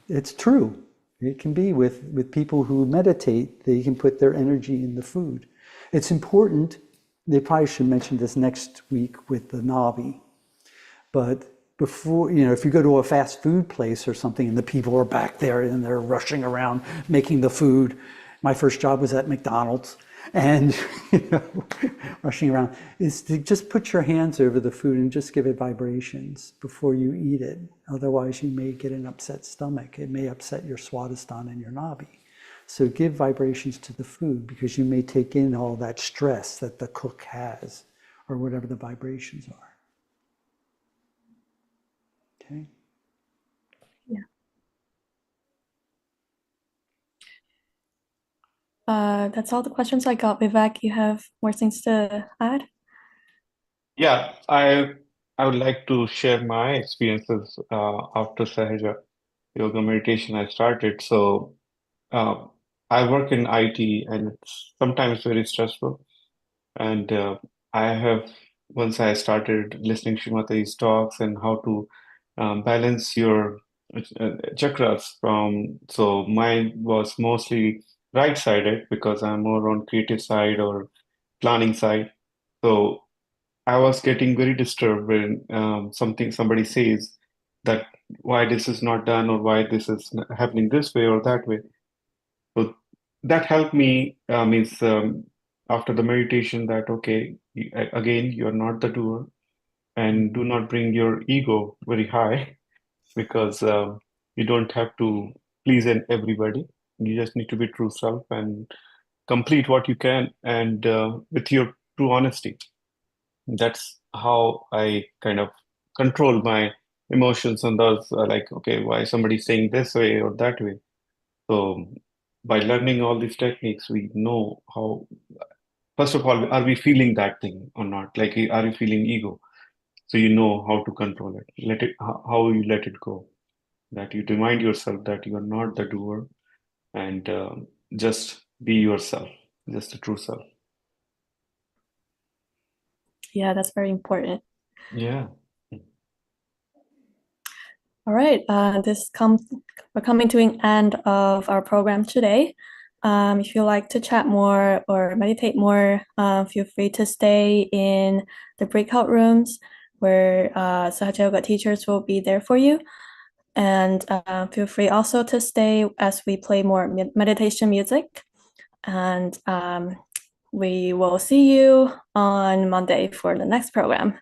it's true. It can be with people who meditate, they can put their energy in the food. It's important, they probably should mention this next week with the Navi, but before, if you go to a fast food place or something and the people are back there and they're rushing around making the food. My first job was at McDonald's, and rushing around, is to just put your hands over the food and just give it vibrations before you eat it. Otherwise, you may get an upset stomach. It may upset your Swadhisthana and your Navi. So give vibrations to the food, because you may take in all that stress that the cook has, or whatever the vibrations are. Okay. Yeah. That's all the questions I got. Vivek, you have more things to add? Yeah, I would like to share my experiences after Sahaja yoga meditation I started. So I work in IT, and it's sometimes very stressful. And once I started listening to Shri Mataji's talks and how to balance your chakras so mine was mostly right-sided because I'm more on creative side or planning side. So I was getting very disturbed when somebody says that why this is not done, or why this is happening this way or that way. So that helped me, after the meditation that, okay, again, you're not the doer, and do not bring your ego very high because you don't have to please everybody. You just need to be true self and complete what you can, and with your true honesty. That's how I kind of control my emotions on those, like, okay, why somebody saying this way or that way. So by learning all these techniques, we know how, first of all, are we feeling that thing or not? Like, are you feeling ego? So you know how to control it. Let it, how you let it go. That you remind yourself that you are not the doer, and just be yourself, just the true self. Yeah, that's very important. Yeah. All right, we're coming to an end of our program today. If you like to chat more or meditate more, feel free to stay in the breakout rooms where Sahaja Yoga teachers will be there for you. And feel free also to stay as we play more meditation music. And we will see you on Monday for the next program.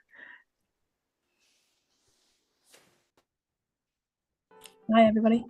Bye, everybody.